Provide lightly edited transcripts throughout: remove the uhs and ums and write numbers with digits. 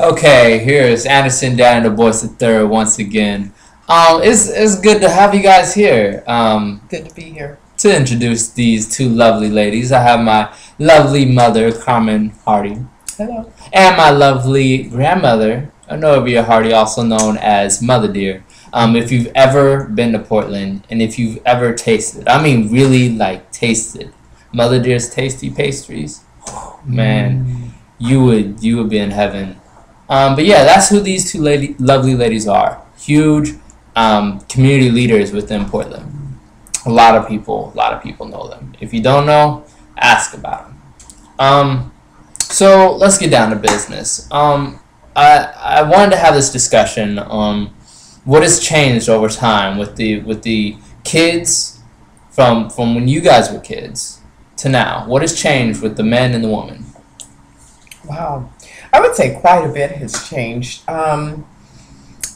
Okay, here's Anderson down in DuBoise the third once again. It's good to have you guys here. Good to be here. To introduce these two lovely ladies, I have my lovely mother, Carmen Hardy, Hello. and my lovely grandmother, Honorvia Hardy, also known as Motherdear. If you've ever been to Portland, and if you've ever tasted, I mean really like tasted, Motherdear's tasty pastries, man, you would be in heaven. But yeah, that's who these two lovely ladies are. Huge community leaders within Portland. A lot of people know them. If you don't know, ask about them. So let's get down to business. I wanted to have this discussion on what has changed over time with the kids from when you guys were kids to now. What has changed with the men and the women? Wow. I would say quite a bit has changed.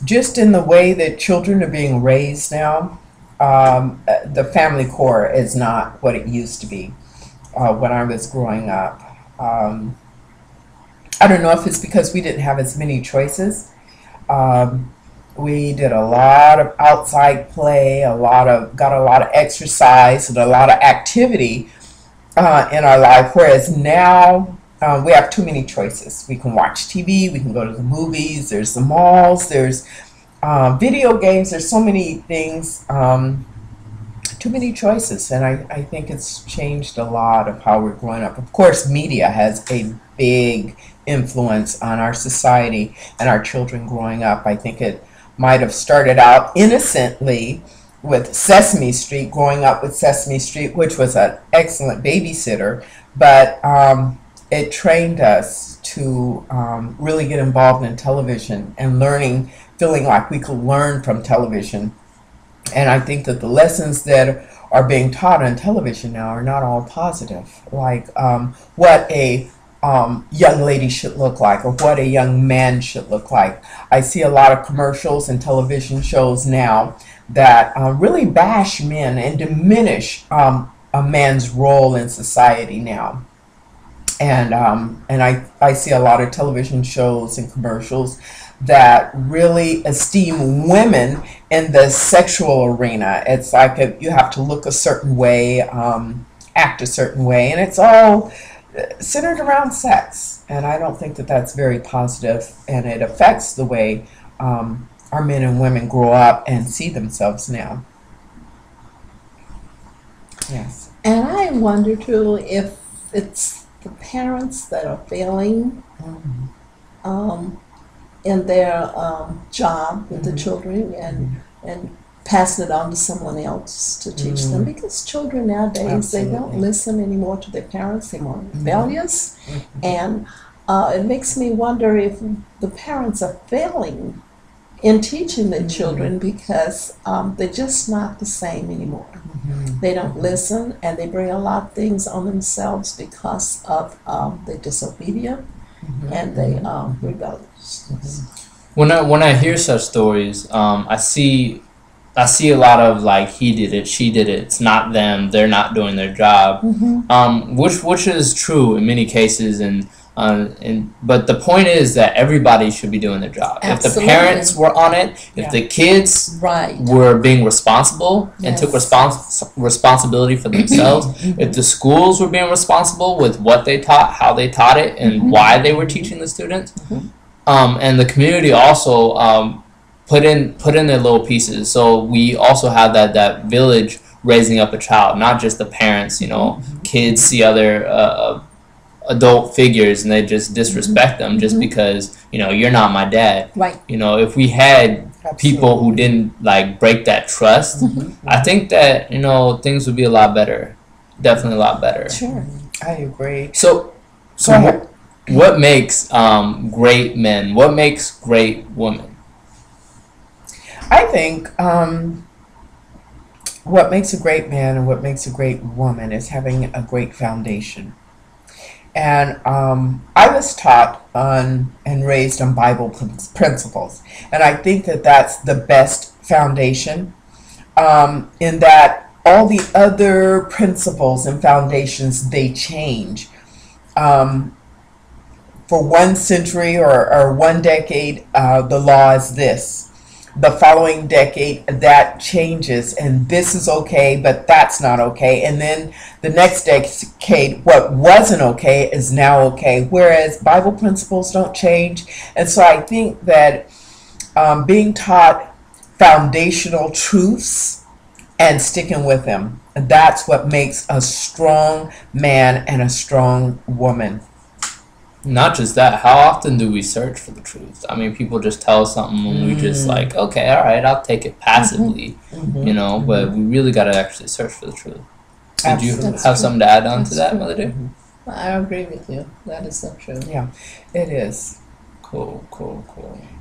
Just in the way that children are being raised now, the family core is not what it used to be when I was growing up. I don't know if it's because we didn't have as many choices. We did a lot of outside play, got a lot of exercise and a lot of activity in our life, whereas now we have too many choices. We can watch TV, we can go to the movies, there's the malls, there's video games, there's so many things, too many choices, and I think it's changed a lot of how we're growing up. Of course, media has a big influence on our society and our children growing up. I think it might have started out innocently with Sesame Street, growing up with Sesame Street, which was an excellent babysitter, but it trained us to really get involved in television and learning, feeling like we could learn from television. And I think that the lessons that are being taught on television now are not all positive, like what a young lady should look like or what a young man should look like. I see a lot of commercials and television shows now that really bash men and diminish a man's role in society now. And I see a lot of television shows and commercials that really esteem women in the sexual arena. It's like you have to look a certain way, act a certain way, and it's all centered around sex. And I don't think that that's very positive, and it affects the way our men and women grow up and see themselves now. Yes. And I wonder too if it's the parents that are failing in their job with the children and passing it on to someone else to teach them, because children nowadays, Absolutely. they don't listen anymore to their parents. They're more rebellious, and it makes me wonder if the parents are failing in teaching their children, because they're just not the same anymore. They don't listen, and they bring a lot of things on themselves because of they're disobedient and they rebellious. When I hear such stories, I see a lot of like, he did it, she did it. It's not them. They're not doing their job, which is true in many cases. But the point is that everybody should be doing their job. Absolutely. If the parents were on it, if the kids Right. were being responsible and took Yes. responsibility for themselves, if the schools were being responsible with what they taught, how they taught it, and why they were teaching the students, and the community also put in their little pieces. So we also have that village raising up a child, not just the parents. Kids see other adult figures and they just disrespect them just because you're not my dad. Right. If we had people who didn't like break that trust, I think that things would be a lot better. Definitely a lot better. Sure. I agree. So Go ahead. what makes great men? What makes great women? I think what makes a great man and what makes a great woman is having a great foundation. And I was taught on and raised on Bible principles. And I think that that's the best foundation, in that all the other principles and foundations, they change. for 1 century or 1 decade, the law is this. The following decade, that changes, and this is okay, but that's not okay. And then the next decade, what wasn't okay is now okay, whereas Bible principles don't change. And so I think that being taught foundational truths and sticking with them, that's what makes a strong man and a strong woman. Not just that, how often do we search for the truth? I mean, people just tell us something and we just like, okay, all right, I'll take it passively, you know, but we really got to actually search for the truth. Did you have something to add on to that, Motherdear? I agree with you. That is so true. Yeah, it is. Cool.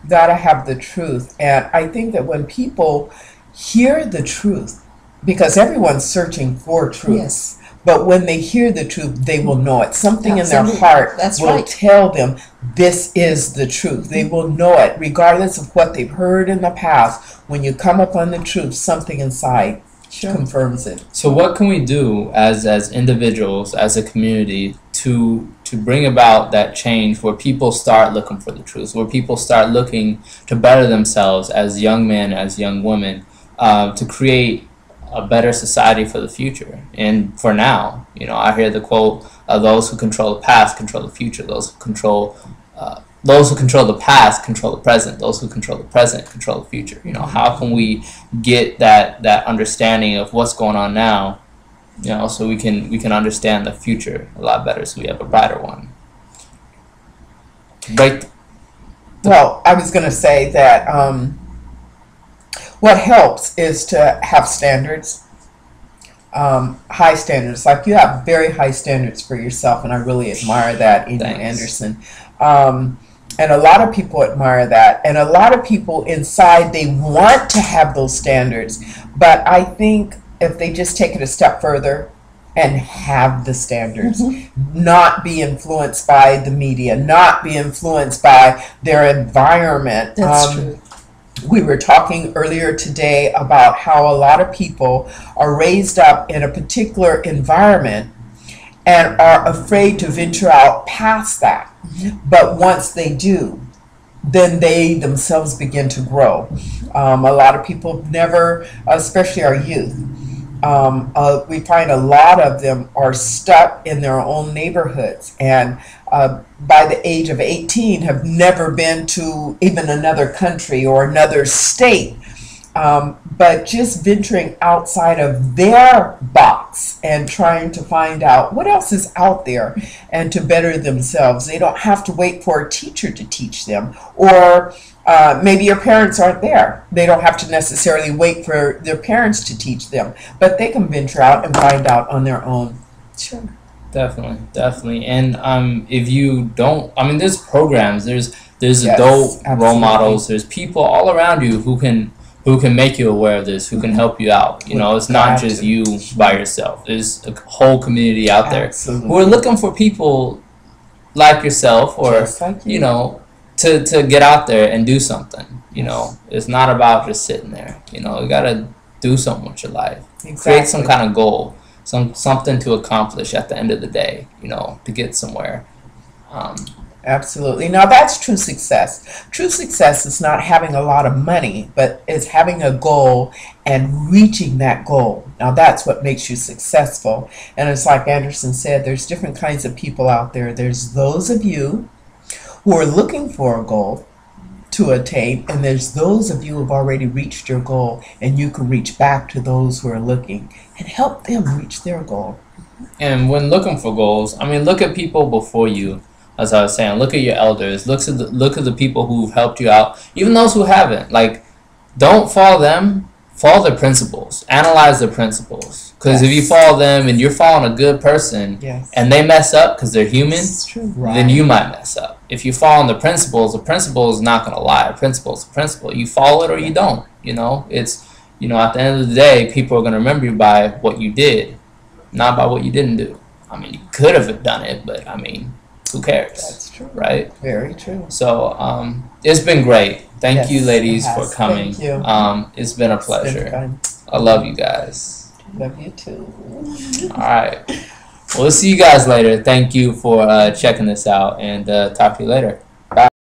Gotta have the truth. And I think that when people hear the truth, because everyone's searching for truth. Yes. But when they hear the truth, they will know it. Something Absolutely. in their heart That's will right. tell them this is the truth. They will know it, regardless of what they've heard in the past. When you come upon the truth, something inside confirms it. So what can we do as individuals, as a community, to bring about that change where people start looking for the truth, where people start looking to better themselves as young men, as young women, to create a better society for the future and for now? You know, I hear the quote, those who control the past control the future. Those who control the past control the present. Those who control the present control the future. You know, how can we get that understanding of what's going on now, you know, so we can understand the future a lot better, so we have a brighter one. Well, I was going to say that what helps is to have standards, high standards. Like you have very high standards for yourself, and I really admire that in you, Anderson. And a lot of people admire that. And a lot of people inside, they want to have those standards. But I think if they just take it a step further and have the standards, not be influenced by the media, not be influenced by their environment. That's true. We were talking earlier today about how a lot of people are raised up in a particular environment and are afraid to venture out past that. But once they do, then they themselves begin to grow. A lot of people never, especially our youth, we find a lot of them are stuck in their own neighborhoods, and by the age of 18 have never been to even another country or another state, but just venturing outside of their box and trying to find out what else is out there and to better themselves. They don't have to wait for a teacher to teach them, or maybe your parents aren't there. They don't have to necessarily wait for their parents to teach them, but they can venture out and find out on their own. Sure. Definitely. And if you don't, I mean, there's programs, there's Yes, adult role absolutely. models, there's people all around you who can make you aware of this, who can help you out. You know, it's not just you by yourself. There's a whole community out there Absolutely. who are looking for people like yourself, or Just like you. you know, to get out there and do something. You know, it's not about just sitting there. You know, you gotta do something with your life. Exactly. Create some kind of goal, something to accomplish at the end of the day. You know, to get somewhere. Absolutely. Now that's true success. True success is not having a lot of money, but it's having a goal and reaching that goal. Now that's what makes you successful. And it's like Anderson said, there's different kinds of people out there. There's those of you who are looking for a goal to attain, and there's those of you who have already reached your goal, and you can reach back to those who are looking and help them reach their goal. And when looking for goals, I mean, look at people before you. As I was saying, look at your elders. Look at the people who've helped you out, even those who haven't. Like, don't follow them. Follow their principles. Analyze their principles. Because if you follow them and you're following a good person, and they mess up because they're human, then you might mess up. If you follow the principle is not going to lie. A principle is a principle. You follow it or you don't. You know, it's, you know, at the end of the day, people are going to remember you by what you did, not by what you didn't do. I mean, you could have done it, but I mean, who cares? That's true. Right? Very true. So it's been great. Thank you, ladies, for coming. Thank you. It's been a pleasure. I love you guys. Love you too. All right. We'll see you guys later. Thank you for checking this out, and talk to you later.